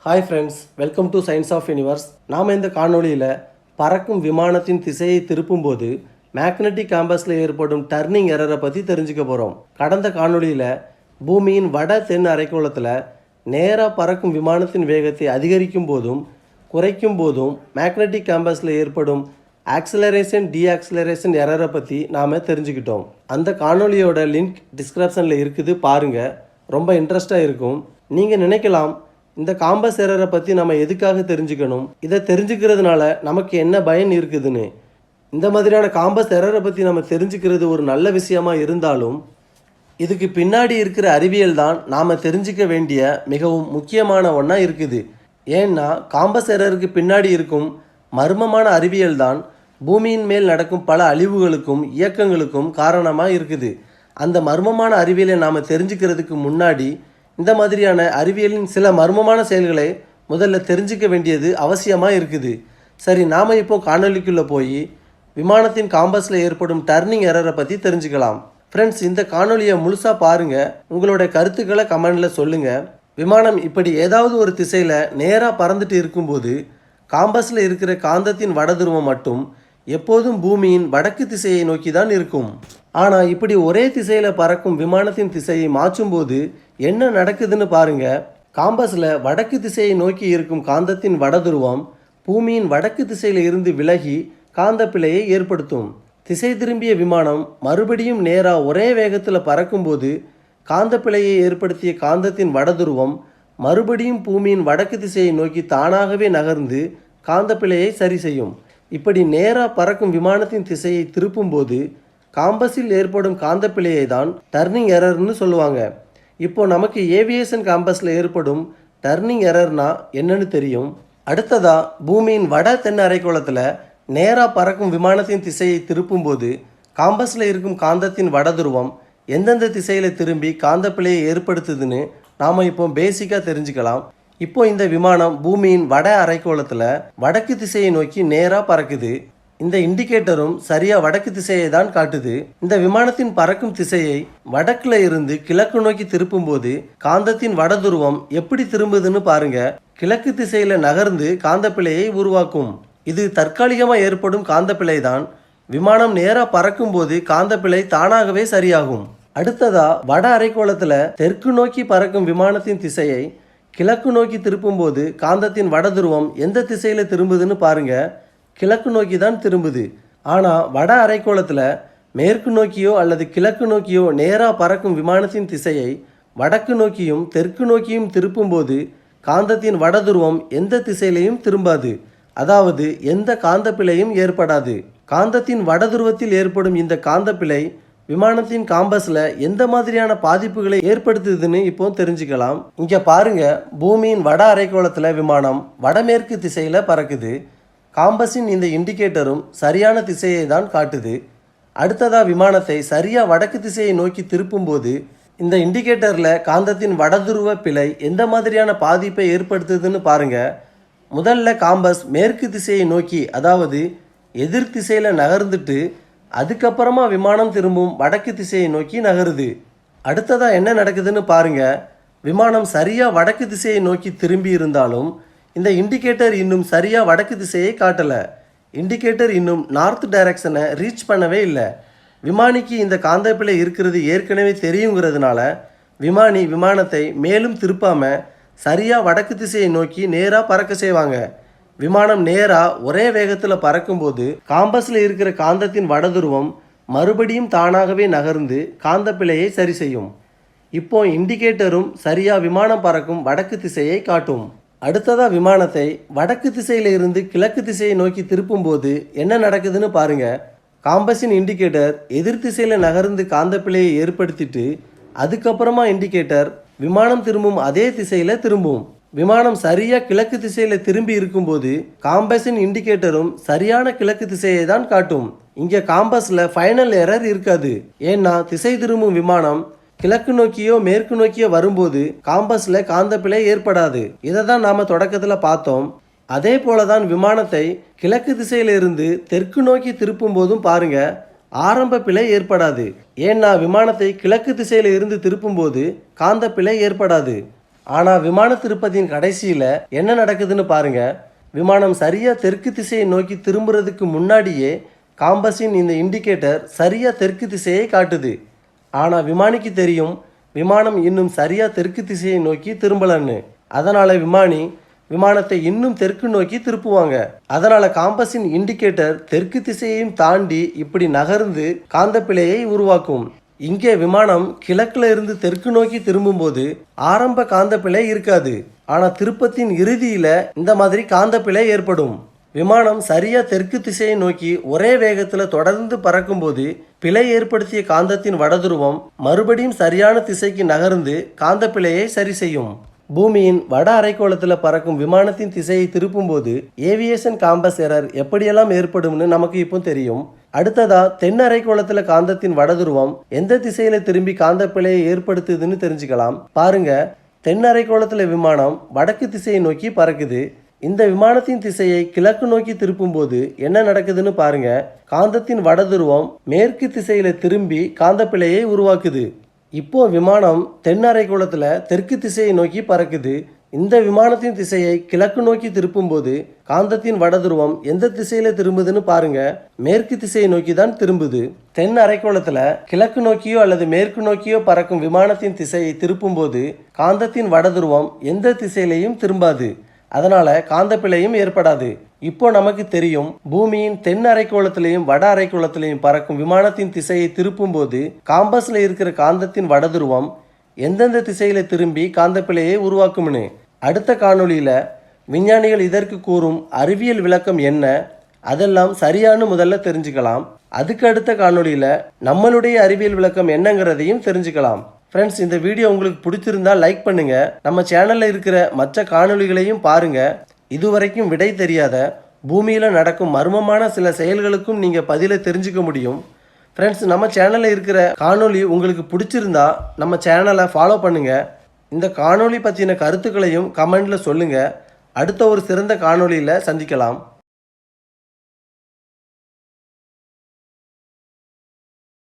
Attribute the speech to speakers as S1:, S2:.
S1: Hi friends, welcome to science of universe. நாம் இந்த காணொளியில் பறக்கும் விமானத்தின் திசையை திருப்பும்போது மேக்னெட்டிக் காம்பஸில் ஏற்படும் டர்னிங் எரரை பற்றி தெரிஞ்சுக்க போகிறோம். கடந்த காணொளியில் பூமியின் வட தென் அரைக்கோளத்தில் நேராக பறக்கும் விமானத்தின் வேகத்தை அதிகரிக்கும் போதும் குறைக்கும் போதும் மேக்னெட்டிக் காம்பஸில் ஏற்படும் ஆக்சிலரேஷன் டீஆக்சிலரேஷன் எரரை பற்றி நாம் தெரிஞ்சுக்கிட்டோம். அந்த காணொளியோட லிங்க் டிஸ்கிரிப்ஷனில் இருக்குது, பாருங்கள். ரொம்ப இன்ட்ரெஸ்டாக இருக்கும். நீங்கள் நினைக்கலாம், இந்த காம்பஸ் எரரை பற்றி நம்ம எதுக்காக தெரிஞ்சுக்கணும், இதை தெரிஞ்சுக்கிறதுனால நமக்கு என்ன பயன் இருக்குதுன்னு. இந்த மாதிரியான காம்பஸ் எரரை பற்றி நம்ம தெரிஞ்சுக்கிறது ஒரு நல்ல விஷயமா இருந்தாலும் இதுக்கு பின்னாடி இருக்கிற அறிவியல் தான் நாம் தெரிஞ்சிக்க வேண்டிய மிகவும் முக்கியமான ஒன்றா இருக்குது. ஏன்னா காம்பஸ் எரருக்கு பின்னாடி இருக்கும் மர்மமான அறிவியல் தான் பூமியின் மேல் நடக்கும் பல அழிவுகளுக்கும் இயக்கங்களுக்கும் காரணமாக இருக்குது. அந்த மர்மமான அறிவியலை நாம் தெரிஞ்சுக்கிறதுக்கு முன்னாடி இந்த மாதிரியான அறிவியலின் சில மர்மமான செயல்களை முதல்ல தெரிஞ்சிக்க வேண்டியது அவசியமாக இருக்குது. சரி, நாம் இப்போ காணொலிக்குள்ளே போய் விமானத்தின் காம்பஸில் ஏற்படும் டர்னிங் எரரை பற்றி தெரிஞ்சுக்கலாம். ஃப்ரெண்ட்ஸ், இந்த காணொலியை முழுசாக பாருங்கள். உங்களோட கருத்துக்களை கமெண்டில் சொல்லுங்கள். விமானம் இப்படி ஏதாவது ஒரு திசையில் நேராக பறந்துட்டு இருக்கும்போது காம்பஸில் இருக்கிற காந்தத்தின் வடதுருவம் மட்டும் எப்போதும் பூமியின் வடக்கு திசையை நோக்கி தான் இருக்கும். ஆனால் இப்படி ஒரே திசையில் பறக்கும் விமானத்தின் திசையை மாற்றும்போது என்ன நடக்குதுன்னு பாருங்கள். காம்பஸில் வடக்கு திசையை நோக்கி இருக்கும் காந்தத்தின் வடதுருவம் பூமியின் வடக்கு திசையில் இருந்து விலகி காந்த பிழையை ஏற்படுத்தும். திசை திரும்பிய விமானம் மறுபடியும் நேராக ஒரே வேகத்தில் பறக்கும்போது காந்த பிழையை ஏற்படுத்திய காந்தத்தின் வடதுருவம் மறுபடியும் பூமியின் வடக்கு திசையை நோக்கி தானாகவே நகர்ந்து காந்த பிழையை சரி செய்யும். இப்படி நேராக பறக்கும் விமானத்தின் திசையை திருப்பும்போது காம்பஸில் ஏற்படும் காந்த பிழையை தான் டர்னிங் எரர்னு சொல்லுவாங்க. இப்போ நமக்கு ஏவியேஷன் காம்பஸில் ஏற்படும் டர்னிங் எரர்னா என்னன்னு தெரியும். அடுத்ததாக பூமியின் வட தென் அரைக்கோளத்தில் நேராக பறக்கும் விமானத்தின் திசையை திருப்பும்போது காம்பஸில் இருக்கும் காந்தத்தின் வடதுருவம் எந்தெந்த திசையில் திரும்பி காந்த பிழையை ஏற்படுத்துதுன்னு நாம் இப்போ பேசிக்காக தெரிஞ்சுக்கலாம். இப்போ இந்த விமானம் பூமியின் வட அரைக்கோளத்தில் வடக்கு திசையை நோக்கி நேராக பறக்குது. இந்த இண்டிகேட்டரும் சரியாக வடக்கு திசையை தான் காட்டுது. இந்த விமானத்தின் பறக்கும் திசையை வடக்கில் இருந்து கிழக்கு நோக்கி திருப்பும்போது காந்தத்தின் வடதுருவம் எப்படி திரும்புதுன்னு பாருங்க. கிழக்கு திசையில் நகர்ந்து காந்த பிழையை உருவாக்கும். இது தற்காலிகமாக ஏற்படும் காந்த பிழை தான். விமானம் நேராக பறக்கும்போது காந்த பிழை தானாகவே சரியாகும். அடுத்ததா வட அரைக்கோளத்தில் தெற்கு நோக்கி பறக்கும் விமானத்தின் திசையை கிழக்கு நோக்கி திருப்பும்போது காந்தத்தின் வடதுருவம் எந்த திசையில் திரும்புதுன்னு பாருங்க. கிழக்கு நோக்கி தான் திரும்புது. ஆனால் வட அரைக்கோளத்தில் மேற்கு நோக்கியோ அல்லது கிழக்கு நோக்கியோ நேராக பறக்கும் விமானத்தின் திசையை வடக்கு நோக்கியும் தெற்கு நோக்கியும் திருப்பும்போது காந்தத்தின் வடதுருவம் எந்த திசையிலையும் திரும்பாது. அதாவது எந்த காந்த பிழையும் ஏற்படாது. காந்தத்தின் வடதுருவத்தில் ஏற்படும் இந்த காந்த பிழை விமானத்தின் காம்பஸில் எந்த மாதிரியான பாதிப்புகளை ஏற்படுத்துதுன்னு இப்போ தெரிஞ்சுக்கலாம். இங்கே பாருங்க, பூமியின் வட அரைக்கோளத்தில் விமானம் வடமேற்கு திசையில் பறக்குது. காம்பஸின் இந்த இண்டிகேட்டரும் சரியான திசையை தான் காட்டுது. அடுத்ததாக விமானத்தை சரியாக வடக்கு திசையை நோக்கி திருப்பும்போது இந்த இண்டிகேட்டரில் காந்தத்தின் வடதுருவ பிழை எந்த மாதிரியான பாதிப்பை ஏற்படுத்துதுன்னு பாருங்கள். முதல்ல காம்பஸ் மேற்கு திசையை நோக்கி, அதாவது எதிர் திசையில் நகர்ந்துட்டு அதுக்கப்புறமா விமானம் திரும்பும் வடக்கு திசையை நோக்கி நகருது. அடுத்ததாக என்ன நடக்குதுன்னு பாருங்கள். விமானம் சரியாக வடக்கு திசையை நோக்கி திரும்பி இருந்தாலும் இந்த இண்டிகேட்டர் இன்னும் சரியாக வடக்கு திசையை காட்டலை. இண்டிகேட்டர் இன்னும் நார்த் டைரக்ஷனை ரீச் பண்ணவே இல்லை. விமானிக்கு இந்த காந்தப்பிழை இருக்கிறது ஏற்கனவே தெரியுங்கிறதுனால விமானி விமானத்தை மேலும் திருப்பாமல் சரியாக வடக்கு திசையை நோக்கி நேராக பறக்க செய்வாங்க. விமானம் நேராக ஒரே வேகத்தில் பறக்கும்போது காம்பஸில் இருக்கிற காந்தத்தின் வடதுருவம் மறுபடியும் தானாகவே நகர்ந்து காந்த பிழையை சரி செய்யும். இப்போ இண்டிகேட்டரும் சரியாக விமானம் பறக்கும் வடக்கு திசையை காட்டும். அடுத்ததாக விமானத்தை வடக்கு திசையில் இருந்து கிழக்கு திசையை நோக்கி திருப்பும்போது என்ன நடக்குதுன்னு பாருங்க. காம்பஸின் இண்டிகேட்டர் எதிர் திசையில் நகர்ந்து காந்த பிழையை ஏற்படுத்திட்டு அதுக்கப்புறமா இண்டிகேட்டர் விமானம் திரும்பும் அதே திசையில் திரும்பும். விமானம் சரியாக கிழக்கு திசையில் திரும்பி இருக்கும்போது காம்பஸின் இண்டிகேட்டரும் சரியான கிழக்கு திசையை தான் காட்டும். இங்கே காம்பஸில் ஃபைனல் எரர் இருக்காது. ஏன்னா திசை திரும்பும் விமானம் கிழக்கு நோக்கியோ மேற்கு நோக்கியோ வரும்போது காம்பஸில் காந்த பிழை ஏற்படாது. இதை தான் நாம் தொடக்கத்தில் பார்த்தோம். அதே போல தான் விமானத்தை கிழக்கு திசையிலிருந்து தெற்கு நோக்கி திருப்பும் போதும் பாருங்க, ஆரம்ப பிழை ஏற்படாது. ஏன்னா விமானத்தை கிழக்கு திசையில் இருந்து திருப்பும்போது காந்த பிழை ஏற்படாது. ஆனால் விமான திருப்பத்தின் கடைசியில் என்ன நடக்குதுன்னு பாருங்க. விமானம் சரியாக தெற்கு திசையை நோக்கி திரும்புறதுக்கு முன்னாடியே காம்பஸின் இந்த இண்டிகேட்டர் சரியாக தெற்கு திசையை காட்டுது. ஆனால் விமானிக்கு தெரியும் விமானம் இன்னும் சரியாக தெற்கு திசையை நோக்கி திரும்பலன்னு. அதனால் விமானத்தை இன்னும் தெற்கு நோக்கி திருப்புவாங்க. அதனால் காம்பஸின் இண்டிகேட்டர் தெற்கு திசையையும் தாண்டி இப்படி நகர்ந்து காந்தப்பிழையை உருவாக்கும். இங்கே விமானம் கிழக்குல இருந்து தெற்கு நோக்கி திரும்பும்போது ஆரம்ப காந்தப்பிழை இருக்காது. ஆனால் திருப்பத்தின் இறுதியில் இந்த மாதிரி காந்தப்பிழை ஏற்படும். விமானம் சரியா தெற்கு திசையை நோக்கி ஒரே வேகத்தில் தொடர்ந்து பறக்கும்போது பிழை ஏற்படுத்திய காந்தத்தின் வடதுருவம் மறுபடியும் சரியான திசைக்கு நகர்ந்து காந்தப்பிழையை சரி செய்யும். பூமியின் வட அரைக்கோளத்தில் பறக்கும் விமானத்தின் திசையை திருப்பும்போது ஏவியேஷன் காம்பஸ் எரர் எப்படியெல்லாம் ஏற்படும்னு நமக்கு இப்போ தெரியும். அடுத்ததா தென் அரைக்கோளத்தில் காந்தத்தின் வடதுருவம் எந்த திசையில திரும்பி காந்தப்பிழையை ஏற்படுத்துதுன்னு தெரிஞ்சுக்கலாம். பாருங்க, தென் அரைக்கோளத்தில் விமானம் வடக்கு திசையை நோக்கி பறக்குது. இந்த விமானத்தின் திசையை கிழக்கு நோக்கி திருப்பும்போது என்ன நடக்குதுன்னு பாருங்க. காந்தத்தின் வடதுருவம் மேற்கு திசையில திரும்பி காந்தப்பிழையை உருவாக்குது. இப்போ விமானம் தென் அரைக்கோளத்தில் தெற்கு திசையை நோக்கி பறக்குது. இந்த விமானத்தின் திசையை கிழக்கு நோக்கி திருப்பும்போது காந்தத்தின் வடதுருவம் எந்த திசையில திரும்புதுன்னு பாருங்க. மேற்கு திசையை நோக்கி தான் திரும்புது. தென் அரைக்கோளத்தில் கிழக்கு நோக்கியோ அல்லது மேற்கு நோக்கியோ பறக்கும் விமானத்தின் திசையை திருப்பும்போது காந்தத்தின் வடதுருவம் எந்த திசையிலையும் திரும்பாது. அதனால காந்தப்பிழையும் ஏற்படாது. இப்போ நமக்கு தெரியும் பூமியின் தென் அரைக்கோளத்திலையும் வட அரைக்கோளத்திலையும் பறக்கும் விமானத்தின் திசையை திருப்பும் போது காம்பஸ்ல இருக்கிற காந்தத்தின் வடதுருவம் எந்தெந்த திசையில திரும்பி காந்தப்பிழையை உருவாக்கும்னு. அடுத்த காணொளியில விஞ்ஞானிகள் இதற்கு கூறும் அறிவியல் விளக்கம் என்ன, அதெல்லாம் சரியானு முதல்ல தெரிஞ்சுக்கலாம். அதுக்கு அடுத்த காணொளியில நம்மளுடைய அறிவியல் விளக்கம் என்னங்கிறதையும் தெரிஞ்சுக்கலாம். ஃப்ரெண்ட்ஸ், இந்த வீடியோ உங்களுக்கு பிடிச்சிருந்தா லைக் பண்ணுங்க. நம்ம சேனல்ல இருக்கிற மற்ற காணொளிகளையும் பாருங்க. இதுவரைக்கும் விடை தெரியாத பூமியில் நடக்கும் மர்மமான சில செயல்களுக்கும் நீங்கள் பதிலை தெரிஞ்சுக்க முடியும். ஃப்ரெண்ட்ஸ், நம்ம சேனலில் இருக்கிற காணொளி உங்களுக்கு பிடிச்சிருந்தா நம்ம சேனலை ஃபாலோ பண்ணுங்கள். இந்த காணொளி பற்றின கருத்துக்களையும் கமெண்டில் சொல்லுங்கள். அடுத்த ஒரு சிறந்த காணொளியில் சந்திக்கலாம்.